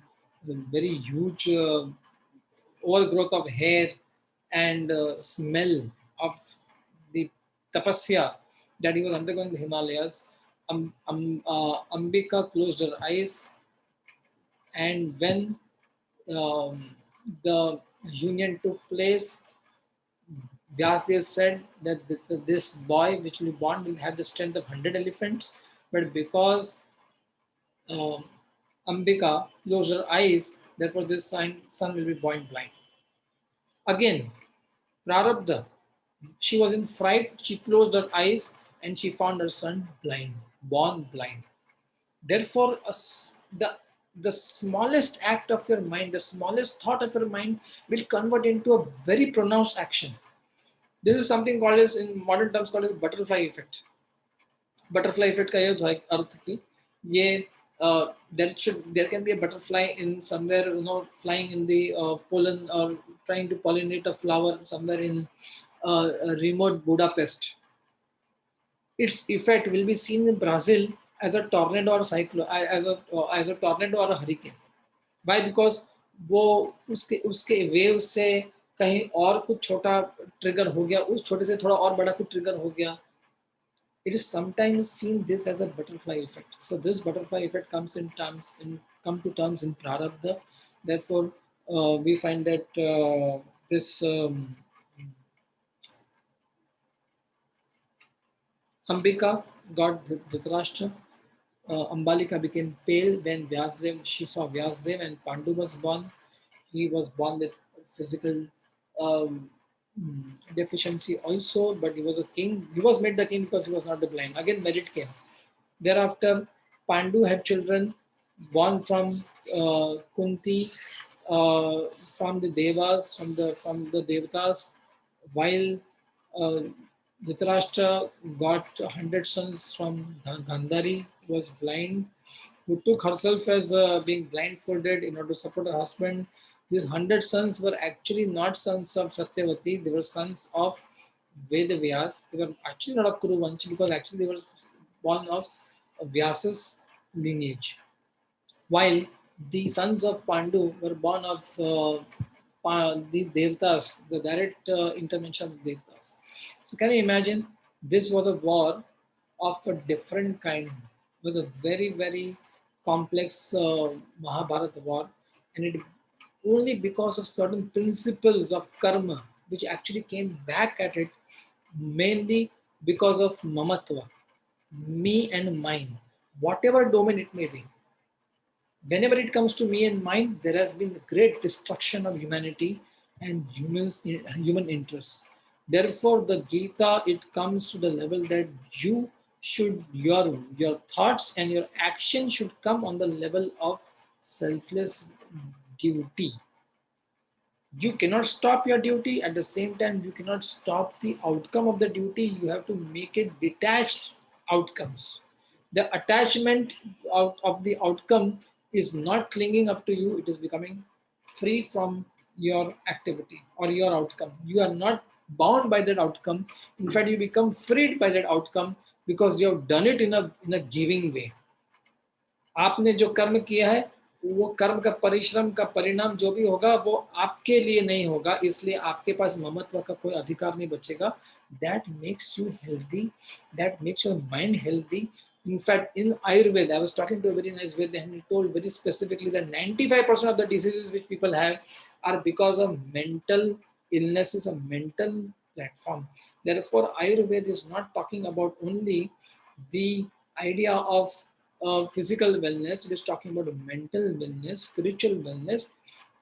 very huge overgrowth of hair and smell of the tapasya that he was undergoing in the Himalayas, Ambika closed her eyes, and when the union took place, Vyasdev said that this boy which will be born will have the strength of 100 elephants, but because um, Ambika closed her eyes, therefore this son will be born blind. Again, Prarabdha, she was in fright, she closed her eyes and she found her son blind, born blind. Therefore, the smallest act of your mind, the smallest thought of your mind will convert into a very pronounced action. This is something called as, in modern terms, called as butterfly effect. Butterfly effect का ये होता है अर्थ की ये there can be a butterfly in somewhere, flying in the pollen or trying to pollinate a flower somewhere in remote Budapest. Its effect will be seen in Brazil as a tornado or cyclone, as a tornado or a hurricane. Why? Because वो उसके उसके wave से कहीं और कुछ छोटा trigger हो गया, उस छोटे से थोड़ा और बड़ा कुछ ट्रिगर हो गया. It is sometimes seen this as a butterfly effect. So this butterfly effect come to terms in prarabdha. Therefore, we find that this Ambika got Dhritarashtra. Ambalika became pale when she saw Vyasdev, and Pandu was born. He was born with physical um, deficiency also, but he was a king. He was made the king because he was not the blind. Again, merit came. Thereafter, Pandu had children born from Kunti, from the Devas, from the Devatas, while uh, Dhritarashtra got 100 sons from Gandhari, who was blind, who took herself as being blindfolded in order to support her husband. These 100 sons were actually not sons of Satyavati, they were sons of Vedavyas. They were actually not of Kuruvanshi because actually they were born of Vyasa's lineage. While the sons of Pandu were born of the Devtas, the direct intervention of the Devtas. So can you imagine? This was a war of a different kind. It was a very, very complex Mahabharata war, and it only because of certain principles of karma, which actually came back at it, mainly because of mamatva, me and mine, whatever domain it may be. Whenever it comes to me and mine, there has been great destruction of humanity and human interests. Therefore, the Gita, it comes to the level that you should your thoughts and your action should come on the level of selfless duty. You cannot stop your duty, at the same time you cannot stop the outcome of the duty. You have to make it detached outcomes. The attachment of the outcome is not clinging up to you, it is becoming free from your activity or your outcome. You are not bound by that outcome. In fact, you become freed by that outcome because you have done it in a giving way. आपने जो कर्म किया है, वो कर्म का परिश्रम का परिणाम जो भी होगा वो आपके लिए नहीं होगा, इसलिए आपके पास ममत्व का कोई अधिकार नहीं बचेगा. That makes you healthy, that makes your mind healthy. In fact, in Ayurveda, I was talking to a very nice Ved and he told very specifically that 95% of the diseases which people have are because of mental illnesses or mental platform. Therefore, Ayurveda is not talking about only the idea of physical wellness, it is talking about mental wellness, spiritual wellness.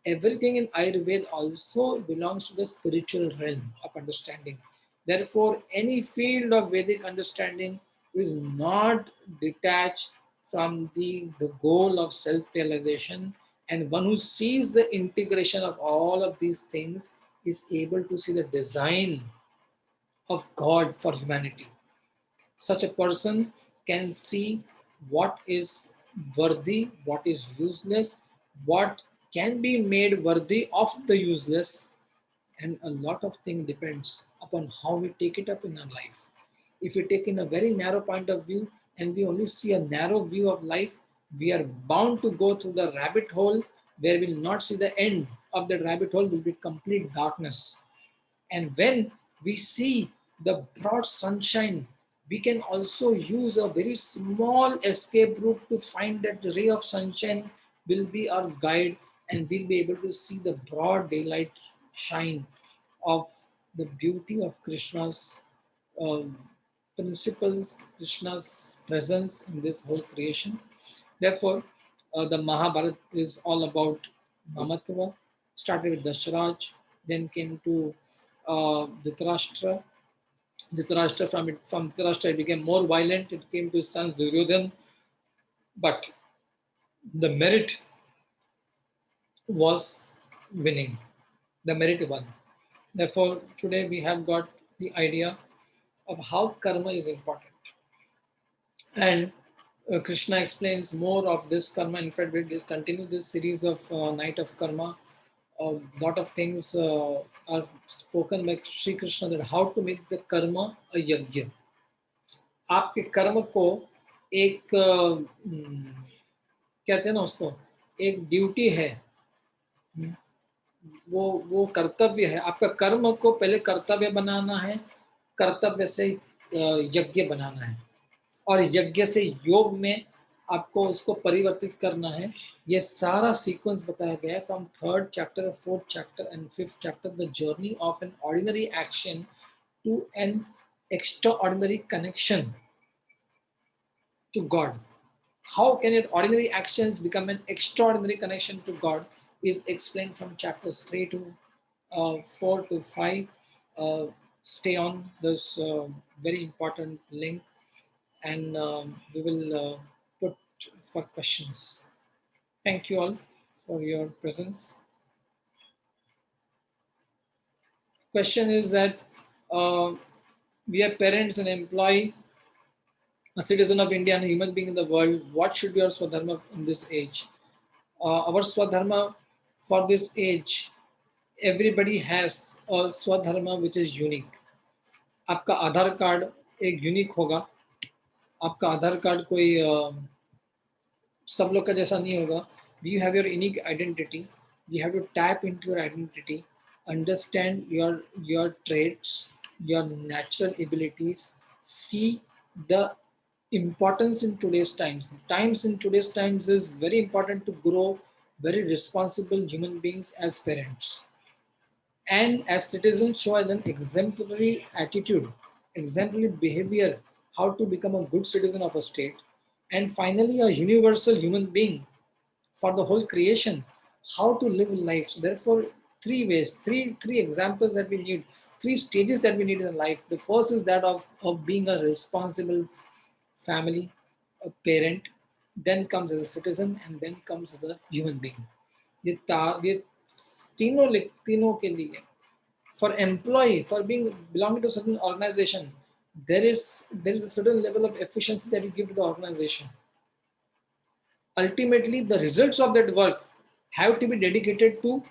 Everything in Ayurveda also belongs to the spiritual realm of understanding. Therefore, any field of Vedic understanding is not detached from the goal of self realization. And one who sees the integration of all of these things is able to see the design of God for humanity. Such a person can see what is worthy, what is useless, what can be made worthy of the useless, and a lot of things depends upon how we take it up in our life. If we take in a very narrow point of view and we only see a narrow view of life, we are bound to go through the rabbit hole where we'll not see the end of the rabbit hole will be complete darkness. And when we see the broad sunshine, we can also use a very small escape route to find that ray of sunshine will be our guide and we'll be able to see the broad daylight shine of the beauty of Krishna's um, principles, Krishna's presence in this whole creation. Therefore, the Mahabharata is all about Mamatva, started with Dasharaj, then came to Dhritarashtra. Dhritarashtra from Dhritarashtra it became more violent. It came to his son Duryodhan, but the merit was winning. The merit won. Therefore, today we have got the idea of how karma is important. And Krishna explains more of this karma. In fact, we will continue this series of Night of Karma. A lot of things are spoken by Sri Krishna that how to make the karma a yajna. आपके कर्म को एक कहते हैं ना उसको एक duty है, वो कर्तव्य है. आपका कर्म को पहले कर्तव्य बनाना है, कर्तव्य से यज्ञ बनाना है और यज्ञ से योग में आपको उसको परिवर्तित करना है. ये सारा सीक्वेंस बताया गया है from third chapter, fourth chapter and fifth chapter, the journey of an ordinary action to an extraordinary connection to God. How can your ordinary actions become an extraordinary connection to God is explained from chapters 3 to 4 to 5. Uh, Stay on this very important link, and we will put for questions. Thank you all for your presence. Question is that uh, we are parents and employee, a citizen of India and a human being in the world. What should be our Swadharma in this age? Our Swadharma for this age, everybody has a Swadharma which is unique. आपका आधार card एक unique होगा. आपका आधार card कोई सब लोग का जैसा नहीं होगा. You have your unique identity. You have to tap into your identity, understand your traits, your natural abilities, see the importance in today's times. Times in today's times is very important to grow very responsible human beings as parents. And as citizens show an exemplary attitude, exemplary behavior, how to become a good citizen of a state, and finally a universal human being for the whole creation, how to live life. So therefore, three ways, three examples that we need, three stages that we need in life. The first is that of being a responsible family, a parent, then comes as a citizen, and then comes as a human being. ये तीनों के लिए, for employee, for being belonging to a certain organization, there is a certain level of efficiency that you give to the organization. Ultimately, the results of that work have to be dedicated to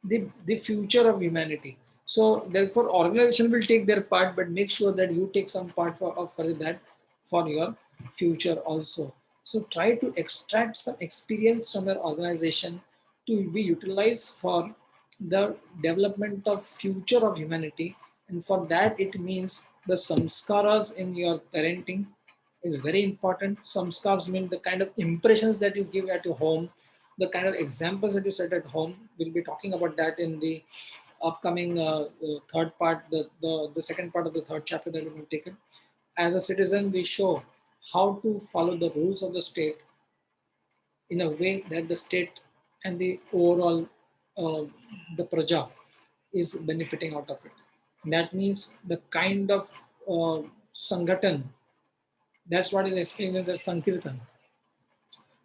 the future of humanity. So therefore, organization will take their part, but make sure that you take some part for that for your future also. So try to extract some experience from your organization to be utilized for the development of future of humanity. And for that, it means the samskaras in your parenting is very important. Samskars mean the kind of impressions that you give at your home, the kind of examples that you set at home. We'll be talking about that in the upcoming third part, the second part of the third chapter that we're going to take it. As a citizen, we show how to follow the rules of the state in a way that the state and the overall uh, the praja is benefiting out of it. That means the kind of sangatan, that's what is explained as a sankirtan.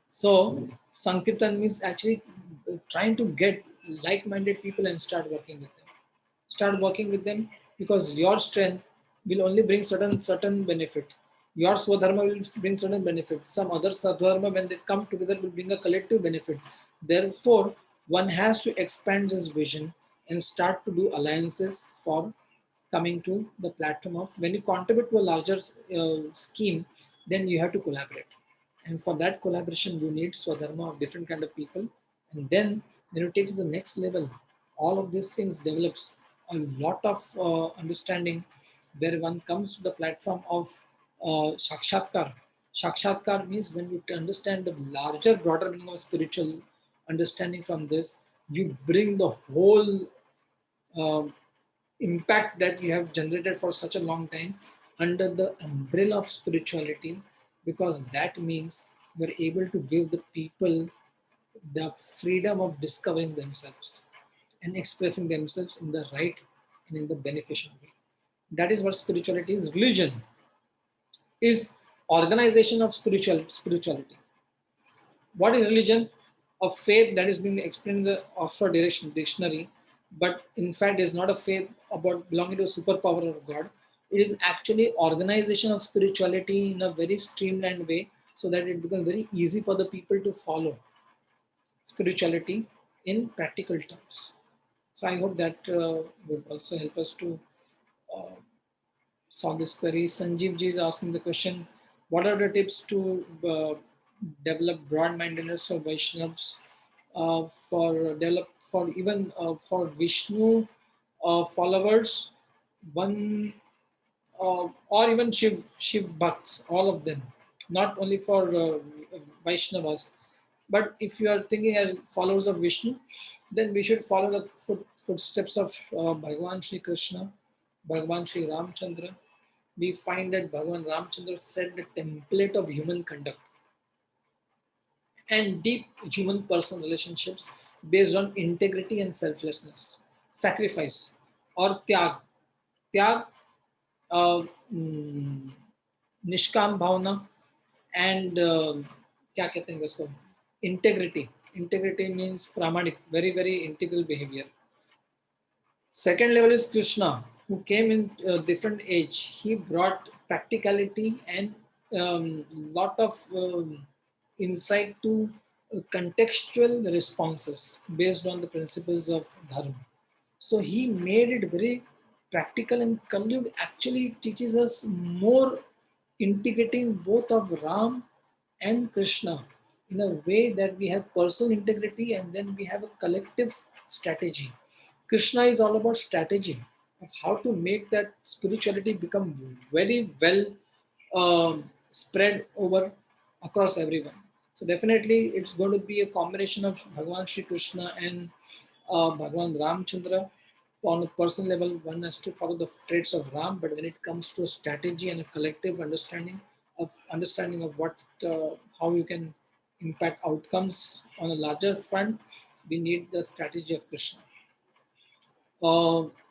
So Sankirtan means actually trying to get like-minded people and start working with them. Start working with them because your strength will only bring certain benefit. Your Swadharma will bring certain benefit. Some other Swadharma, when they come together, will bring a collective benefit. Therefore, one has to expand this vision and start to do alliances for coming to the platform of when you contribute to a larger scheme, then you have to collaborate. And for that collaboration, you need Swadharma of different kind of people. And then when you take to the next level, all of these things develops a lot of understanding where one comes to the platform of Sakshatkar. Sakshatkar means when you understand the larger, broader meaning of spiritual understanding from this, you bring the whole um impact that you have generated for such a long time under the umbrella of spirituality, because that means we're able to give the people the freedom of discovering themselves and expressing themselves in the right and in the beneficial way. That is what spirituality is. Religion is organization of spirituality. What is religion? A faith that is being explained in the Oxford Dictionary, but in fact is not a faith about belonging to a superpower of God. It is actually organization of spirituality in a very streamlined way so that it becomes very easy for the people to follow spirituality in practical terms. So I hope that would also help us to uh, solve this query. Sanjeev ji is asking the question, what are the tips to develop broad-mindedness for Vaishnavas, for develop for even for Vishnu followers, one or even Shiv Bhakts, all of them, not only for Vaishnavas. But if you are thinking as followers of Vishnu, then we should follow the footsteps of Bhagavan Sri Krishna, Bhagavan Sri Ramchandra, we find that Bhagavan Ramchandra set the template of human conduct and deep human personal relationships based on integrity and selflessness, sacrifice or त्याग. त्याग, uh, mm, निष्काम भावना and क्या कहते हैं उसको, integrity. Integrity means प्रामाणिक, very very integral behavior. Second level is Krishna, who came in different age. He brought practicality and lot of insight to contextual responses based on the principles of dharma. So he made it very practical, and Kalyug actually teaches us more, integrating both of Ram and Krishna in a way that we have personal integrity and then we have a collective strategy. Krishna is all about strategy of how to make that spirituality become very well spread over across everyone. So definitely, it's going to be a combination of Bhagavan Sri Krishna and Bhagavan Ramchandra. On a personal level, one has to follow the traits of Ram, but when it comes to a strategy and a collective understanding of what how you can impact outcomes on a larger front, we need the strategy of Krishna.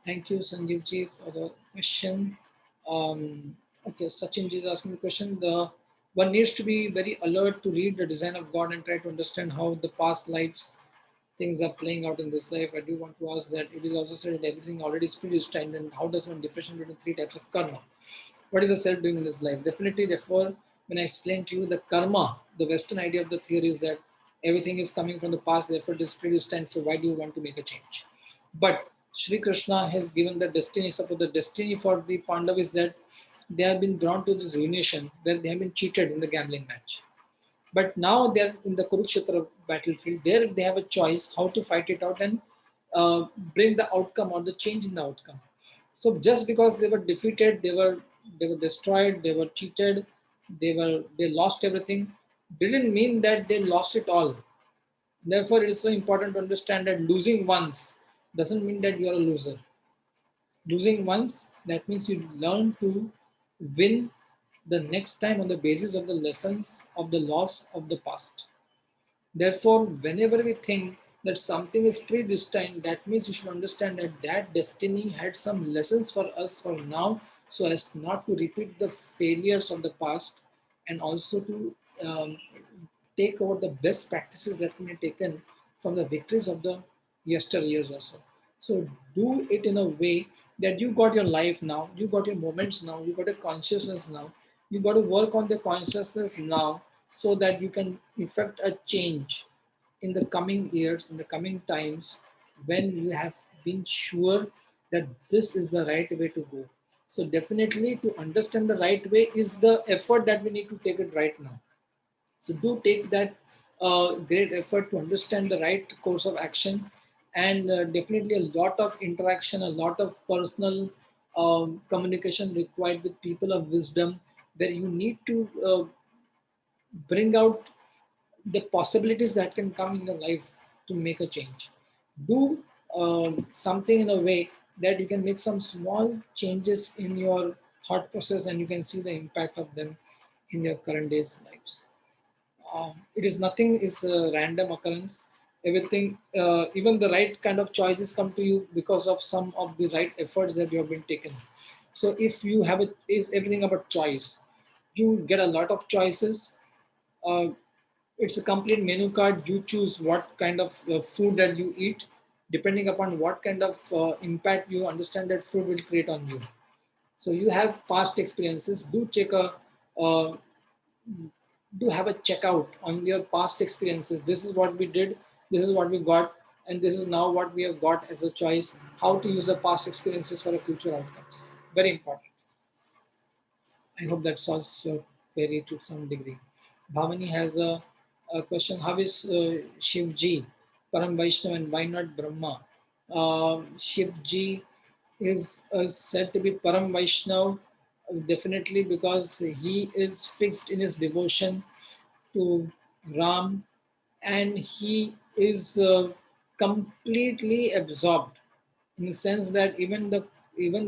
Thank you, Sanjeev ji, for the question. Okay, Sachin ji is asking the question. One needs to be very alert to read the design of God and try to understand how the past lives things are playing out in this life. I do want to ask that it is also said that everything already is predestined, and how does one differentiate between three types of karma? What is the self doing in this life? Definitely, therefore, when I explain to you the karma, the Western idea of the theory is that everything is coming from the past, therefore it is predestined. So why do you want to make a change? But Sri Krishna has given the destiny. Suppose the destiny for the Pandavas is that they have been drawn to this ruination where they have been cheated in the gambling match. But now they're in the Kurukshetra battlefield. There they have a choice how to fight it out and bring the outcome or the change in the outcome. So just because they were defeated, they were destroyed, they were cheated, they lost everything, didn't mean that they lost it all. Therefore, it is so important to understand that losing once doesn't mean that you are a loser. Losing once, that means you learn to win the next time on the basis of the lessons of the loss of the past. Therefore, whenever we think that something is predestined, that means you should understand that that destiny had some lessons for us for now, so as not to repeat the failures of the past, and also to take over the best practices that we have taken from the victories of the yesteryears also. So do it in a way that you got your life now, you got your moments now, you got a consciousness now, you got to work on the consciousness now so that you can effect a change in the coming years, in the coming times, when you have been sure that this is the right way to go. So definitely to understand the right way is the effort that we need to take it right now. So do take that great effort to understand the right course of action, and definitely a lot of interaction, a lot of personal communication required with people of wisdom, where you need to bring out the possibilities that can come in your life to make a change. Do something in a way that you can make some small changes in your thought process, and you can see the impact of them in your current day's lives. It is nothing is a random occurrence. Everything, even the right kind of choices come to you because of some of the right efforts that you have been taken. So if you have it, is everything about choice. You get a lot of choices. Uh, it's a complete menu card. You choose what kind of food that you eat, depending upon what kind of impact you understand that food will create on you. So you have past experiences. Uh, do have a checkout on your past experiences. This is what we did, this is what we got, and this is now what we have got as a choice. How to use the past experiences for the future outcomes. Very important. I hope that solves your query to some degree. Bhavani has a question. How is Shivji Param Vaishnav and why not Brahma? Shivji is said to be Param Vaishnav definitely because he is fixed in his devotion to Ram, and he is completely absorbed in the sense that even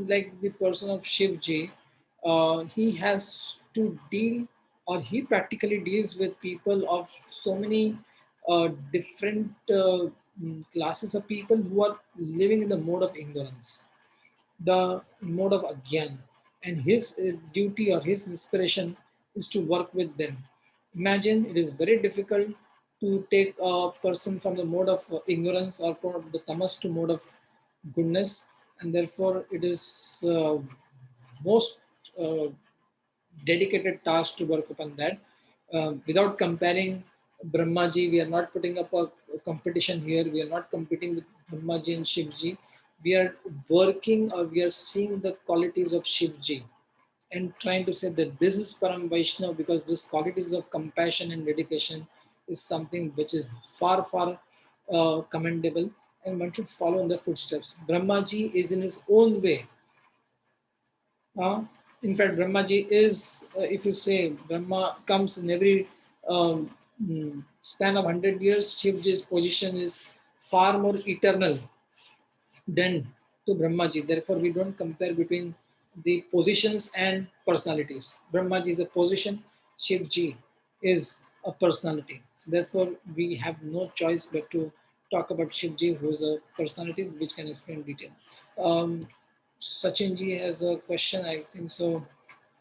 like the person of Shivji, he has to deal, or he practically deals with people of so many different classes of people who are living in the mode of ignorance, the mode of agyan, and his duty or his inspiration is to work with them. Imagine, it is very difficult to take a person from the mode of ignorance or from the tamas to mode of goodness, and therefore it is most uh, dedicated task to work upon that. Without comparing Brahmaji, we are not putting up a competition here. We are not competing with Brahmaji and Shivji. We are working, or we are seeing the qualities of Shivji and trying to say that this is Param Vaishnav, because this qualities of compassion and dedication is something which is far, far commendable, and one should follow in the footsteps. Brahmaji is in his own way. Uh, in fact, Brahmaji is, if you say Brahma comes in every span of 100 years, Shivji's position is far more eternal than to Brahmaji. Therefore, we don't compare between the positions and personalities. Brahmaji is a position, Shivji is a personality. So therefore, we have no choice but to talk about Shivji, who is a personality which can explain detail. Um, Sachin ji has a question, I think so.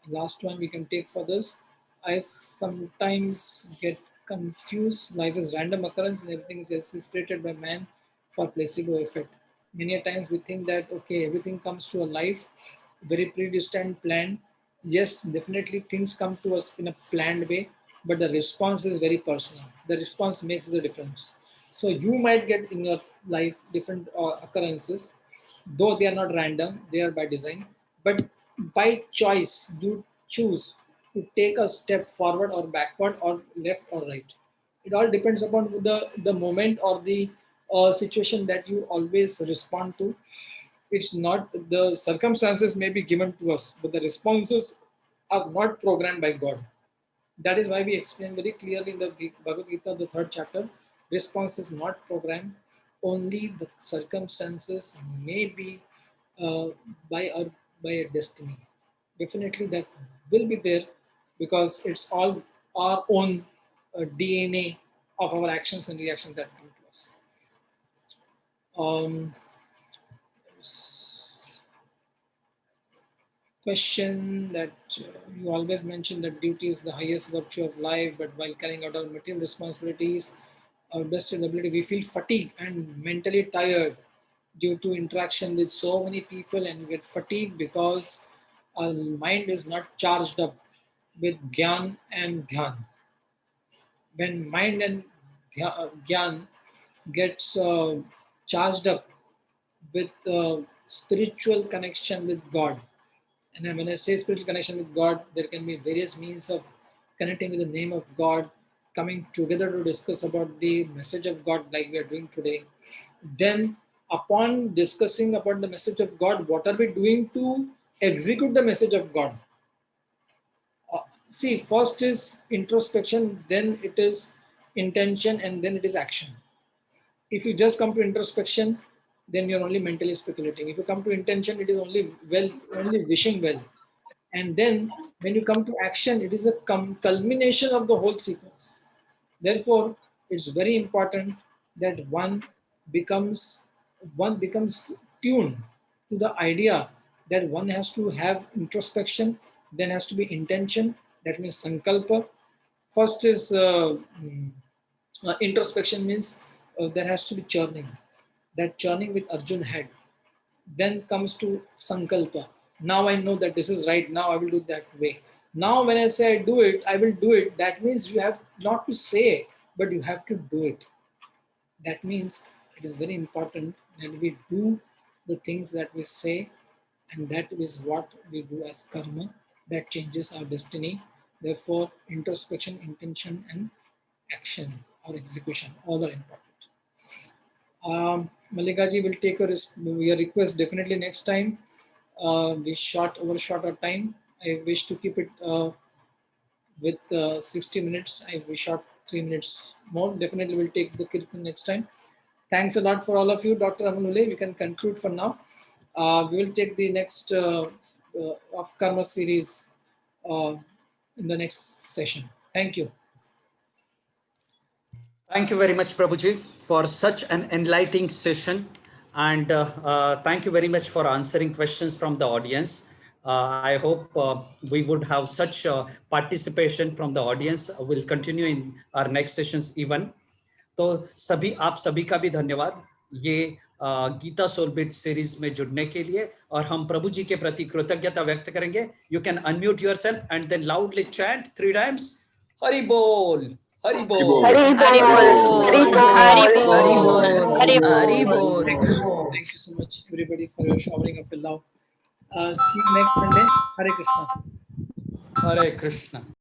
Last one we can take for this. I sometimes get confused. Life is random occurrence and everything is created by man for placebo effect. Many a times we think that okay, everything comes to a life very predestined, planned. Yes, definitely things come to us in a planned way, but the response is very personal. The response makes the difference. So you might get in your life different occurrences, though they are not random, they are by design, but by choice you choose to take a step forward or backward or left or right. It all depends upon the moment or the situation that you always respond to. It's not, the circumstances may be given to us, but the responses are not programmed by God. That is why we explain very clearly in the Bhagavad Gita, the third chapter, response is not programmed. Only the circumstances may be uh, by our by a destiny. Definitely that will be there, because it's all our own DNA of our actions and reactions that come to us. Um, Question that you always mention that duty is the highest virtue of life, but while carrying out our material responsibilities, our best ability, we feel fatigued and mentally tired due to interaction with so many people, and we get fatigued because our mind is not charged up with gyan and dhyan. When mind and gyan gets charged up with spiritual connection with God. And then when I say spiritual connection with God, there can be various means of connecting with the name of God, coming together to discuss about the message of God like we are doing today. Then, upon discussing about the message of God, what are we doing to execute the message of God? See, first is introspection, then it is intention, and then it is action. If you just come to introspection, then you're only mentally speculating. If you come to intention, it is only wishing well. And then when you come to action, it is a culmination of the whole sequence. Therefore, it's very important that becomes one becomes tuned to the idea that one has to have introspection, then has to be intention. That means sankalpa. First is introspection, means there has to be churning. That churning with Arjun had. Then comes to sankalpa. Now I know that this is right. Now I will do that way. Now when I say I do it, I will do it. That means you have not to say, but you have to do it. That means it is very important that we do the things that we say, and that is what we do as karma that changes our destiny. Therefore, introspection, intention, and action or execution, all are important. Malikaji will take your request definitely next time. We overshot our time. I wish to keep it with 60 minutes. We shot 3 minutes more. Definitely will take the kirtan next time. Thanks a lot for all of you, Dr. Amanule. We can conclude for now. We will take the next of Karma series in the next session. Thank you. Thank you very much, Prabhuji, for such an enlightening session. And thank you very much for answering questions from the audience. I hope we would have such participation from the audience. We'll continue in our next sessions even. तो सभी आप सभी का भी धन्यवाद ये Gita सोलबिट series में जुड़ने के लिए, और हम प्रभु जी के प्रति कृतज्ञता व्यक्त करेंगे. You can unmute yourself and then loudly chant 3 times Hari bol, Hari bol, Hari bol, Hari bol, Hari Hari बोल. बोल. Thank you so much, everybody, for your showering of your love. See you next Sunday. Hare Krishna. Hare Krishna.